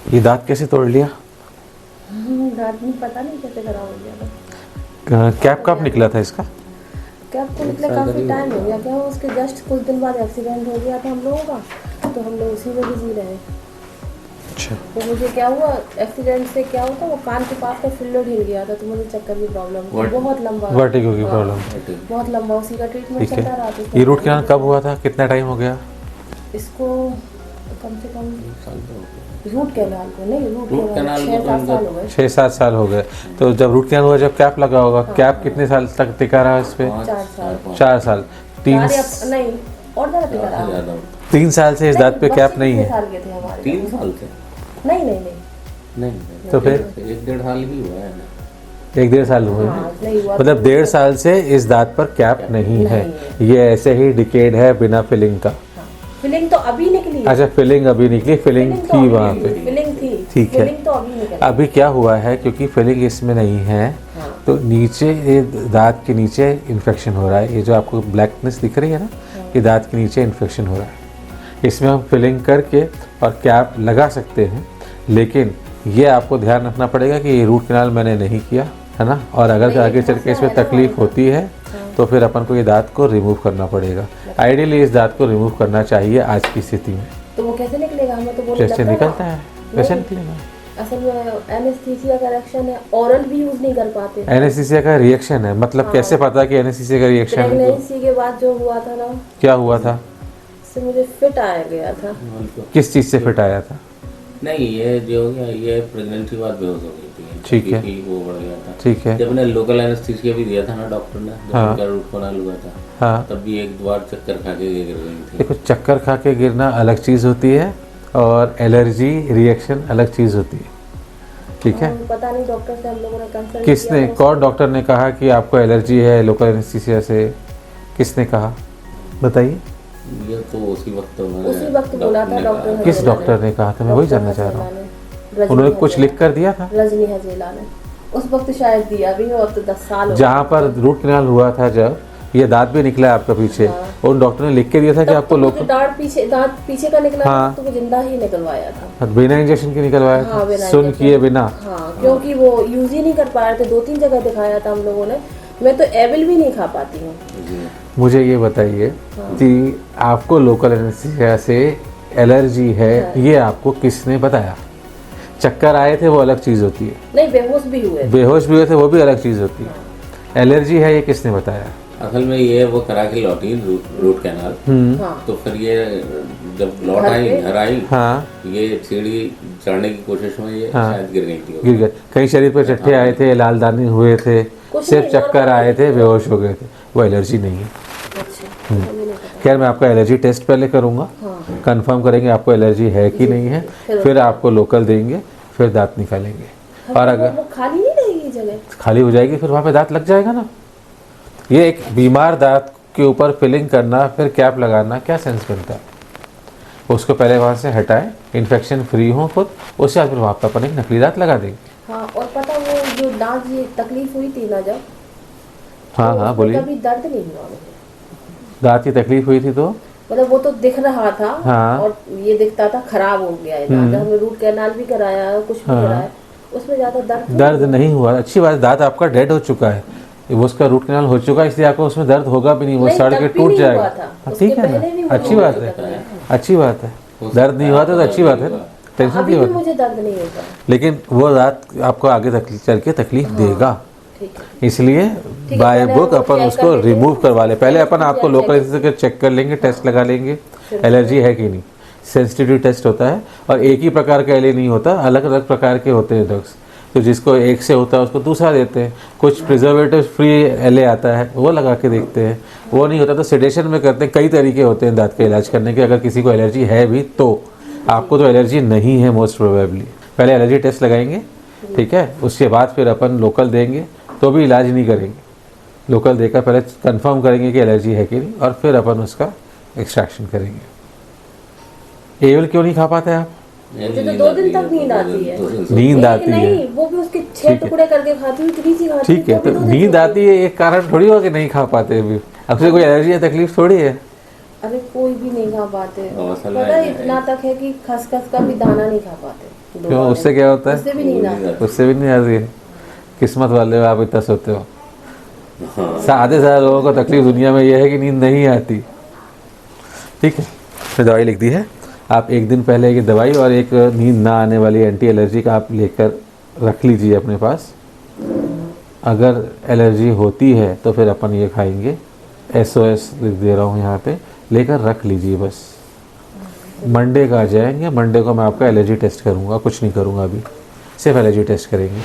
ये दांत कैसे तोड़ लिया? दांत नहीं, पता नहीं कैसे खराब हो गया था। कैप कब निकला था इसका? कैप को निकले काफ़ी टाइम हो गया। क्या हुआ, उसके जस्ट कुछ दिन बाद एक्सीडेंट हो गया था हम लोगों का, तो हम लोग उसी में बिजी रहे। अच्छा। तो मुझे क्या हुआ, एक्सीडेंट से क्या होता, वो कान के पास का फिल्लर हिल गया था, तो मुझे चक्कर की प्रॉब्लम थी बहुत लंबा। वर्टिगो की प्रॉब्लम। बहुत लंबा, उसी का ट्रीटमेंट ठीक चलता रहा। है। ये रूट कैनाल कब हुआ था, कितना टाइम हो गया? इसको कम से कम रूट कैनाल को नहीं, रूट कैनाल 6-7 साल हो गए। 6-7 साल हो गए। तो जब रूट कैनाल हुआ, जब कैप लगा होगा, कैप कितने साल तक टिका रहा इस पे? 4 साल। 4 साल। 3 नहीं, और ज़्यादा टिका रहा। 3 साल से इस दांत पे कैप नहीं है। 3 साल के थे हमारे। 3 साल से? नहीं। तो फिर 1-1.5 साल ही हुआ है ना। 1-1.5 साल हुए। नहीं हुआ। मतलब 1.5 साल से इस दांत पर कैप नहीं है। ये ऐसे ही डिकेड है बिना फिलिंग का। फिलिंग तो अभी निकली। अच्छा, फिलिंग अभी निकली, फिलिंग थी वहाँ पे। फिलिंग थी। ठीक है। फिलिंग तो अभी निकली। अभी क्या हुआ है, क्योंकि फिलिंग इसमें नहीं है, तो नीचे ये दांत के नीचे इन्फेक्शन हो रहा है। ये जो आपको ब्लैकनेस दिख रही है ना, ये दांत के नीचे इन्फेक्शन हो रहा है। इसमें हम फिलिंग करके और कैप लगा सकते हैं, लेकिन ये आपको ध्यान रखना पड़ेगा कि ये रूट कैनाल मैंने नहीं किया है ना। और अगर आगे चल के इसमें तकलीफ होती है तो फिर अपन को ये दांत को रिमूव करना पड़ेगा। आइडियली इस दांत को रिमूव करना चाहिए आज की स्थिति में। तो वो कैसे निकलेगा? हमें तो वो जैसे निकलता है वैसे निकलेगा। असल में एनेस्थीसिया का रिएक्शन है, ओरल भी यूज नहीं कर पाते। एनेस्थीसिया का रिएक्शन है, मतलब कैसे पता कि एनेस्थीसिया का रिएक्शन है? प्रेगनेंसी के बाद जो हुआ था ना। क्या हुआ था? इससे मुझे फिट आ गया था। किस चीज़ से फिट आया था? नहीं, ये जो हो गया, ये प्रेगनेंसी बाद बेहोश हो गई थी। ठीक है। वो बढ़ गया था। ठीक है। जब मैंने लोकल एनेस्थीसिया भी दिया था ना डॉक्टर ने, जब हाँ। उनका रूट कैनाल हुआ था, हाँ। तब भी एक बार चक्कर खा के गिर गई थी। देखो, चक्कर खा के गिरना अलग चीज़ होती है और एलर्जी रिएक्शन अलग चीज़ होती है। ठीक है। पता नहीं, डॉक्टर से हम लोगों ने कंसल्ट किसने, कौन डॉक्टर ने कहा कि आपको एलर्जी है लोकल एनेस्थीसिया से? किसने कहा, बताइए। ये तो उसी वक्त बोला था डॉक्टर। किस डॉक्टर ने कहा था, मैं वही जानना चाह रहा हूँ। उन्होंने कुछ लिख कर दिया था? रजनी हजेला ने उस वक्त शायद दिया भी हो, अब तो 10 साल हो गए। जहाँ पर रूट कैनाल हुआ था, जब ये दांत भी निकला है आपका पीछे, उन डॉक्टर ने लिख के दिया था कि आपको लोकल दांत पीछे का निकला था, तो वो जिंदा ही निकलवाया था। बिना इंजेक्शन के निकलवाया था, सुन किए बिना। हाँ, क्योंकि वो यूज ही नहीं कर पा रहे थे। 2-3 जगह दिखाया था हम लोगों ने। मैं तो एविल भी नहीं खा पाती हूँ। मुझे ये बताइए कि आपको लोकल एनेस्थीसिया से एलर्जी है, ये आपको किसने बताया? चक्कर आए थे वो अलग चीज़ होती है। नहीं, बेहोश भी हुए थे वो भी अलग चीज़ होती है। एलर्जी है, ये किसने बताया? असल में ये वो करा के लौटी रूट कैनाल। तो फिर ये जब लौट आई, घर आई, ये सीढ़ी चढ़ने की कोशिश में ये शायद गिर गई थी। गिर गए। कहीं शरीर पर चट्टे आए थे, लाल दाने हुए थे, सिर्फ चक्कर आए थे, बेहोश हो गए थे, वो एलर्जी नहीं है। खैर, मैं आपका एलर्जी टेस्ट पहले करूँगा, कंफर्म करेंगे आपको एलर्जी है कि नहीं है, फिर आपको लोकल देंगे, फिर दांत निकालेंगे। और अगर वो खाली नहीं रहेगी जगह, खाली हो जाएगी, फिर वहाँ पे दांत लग जाएगा ना। ये एक बीमार दांत के ऊपर फिलिंग करना, फिर कैप लगाना, क्या सेंस बनता है? उसको पहले वहाँ से हटाएं, इन्फेक्शन फ्री हो खुद, उसके बाद फिर वहाँ पर अपन एक नकली दांत लगा देंगे। हाँ, और पता वो जो दांत ये तकलीफ हुई थी ना जब, हाँ, बोलिए। कभी दर्द नहीं हुआ मुझे। दांत की तकलीफ हुई थी तो मतलब वो तो दिख रहा था। हाँ। और ये दिखता था खराब हो गया है दांत। हमने रूट कैनाल भी कराया, कुछ भी कराया, उसमें ज्यादा दर्द नहीं हुआ। अच्छी बात, दांत आपका डेड हो चुका है, वो उसका रूट कैनाल हो चुका है, इसलिए आपको उसमें दर्द होगा भी नहीं, वो सड़ के टूट जाएगा। ठीक है ना, अच्छी बात है, अच्छी बात है। दर्द नहीं हुआ तो अच्छी बात है ना, टेंशन की बात। मुझे दर्द नहीं होता, लेकिन वो दांत आपको आगे चल के तकलीफ देगा, इसलिए बाय बुक अपन उसको रिमूव करवा ले। पहले अपन आपको लोकल एनेस्थीसिया चेक कर लेंगे, टेस्ट लगा लेंगे, एलर्जी है कि नहीं। सेंसिटिविटी टेस्ट होता है, और एक ही प्रकार का एलए नहीं होता, अलग अलग प्रकार के होते हैं ड्रग्स। तो जिसको एक से होता है उसको दूसरा देते हैं। कुछ प्रिजर्वेटिव फ्री एलए आता है, वो लगा के देखते हैं। वो नहीं होता तो सेडेशन में करते हैं। कई तरीके होते हैं दांत का इलाज करने के। अगर किसी को एलर्जी है भी तो, आपको तो एलर्जी नहीं है मोस्ट प्रोबेबली। पहले एलर्जी टेस्ट लगाएंगे, ठीक है, उसके बाद फिर अपन लोकल देंगे, तो भी इलाज नहीं करेंगे। लोकल देकर पहले कंफर्म करेंगे कि एलर्जी है कि नहीं, और फिर अपन उसका एक्सट्रैक्शन करेंगे। एवल क्यों नहीं खा पाते आप? मुझे तो 2 दिन तक नींद आती है। नींद आती है, नहीं, वो भी उसके 6 टुकड़े करके खाती हूँ, इतनी सी खाती हूँ। ठीक है, तो नींद आती है एक कारण थोड़ी हो कि नहीं खा पाते अभी। अब से कोई एलर्जी है, तकलीफ थोड़ी है। अरे कोई भी नहीं खा पाते। पता है, इतना तक है कि खसखस का भी दाना नहीं खा पाते। क्यों, उससे क्या होता है? उससे भी नींद आती है। उससे भी नहीं आती है। किस्मत वाले हो आप, इतना सोते हो। हाँ। आधे ज़्यादा लोगों को तकलीफ दुनिया में यह है कि नींद नहीं आती। ठीक है, फिर दवाई लिख दी है। आप एक दिन पहले एक दवाई और एक नींद ना आने वाली एंटी एलर्जी का आप लेकर रख लीजिए अपने पास। अगर एलर्जी होती है तो फिर अपन ये खाएंगे। SOS लिख दे रहा हूँ यहाँ पे, लेकर रख लीजिए बस। मंडे का आ जाएंगे, मंडे को मैं आपका एलर्जी टेस्ट करूँगा, कुछ नहीं करूँगा अभी, सिर्फ एलर्जी टेस्ट करेंगे।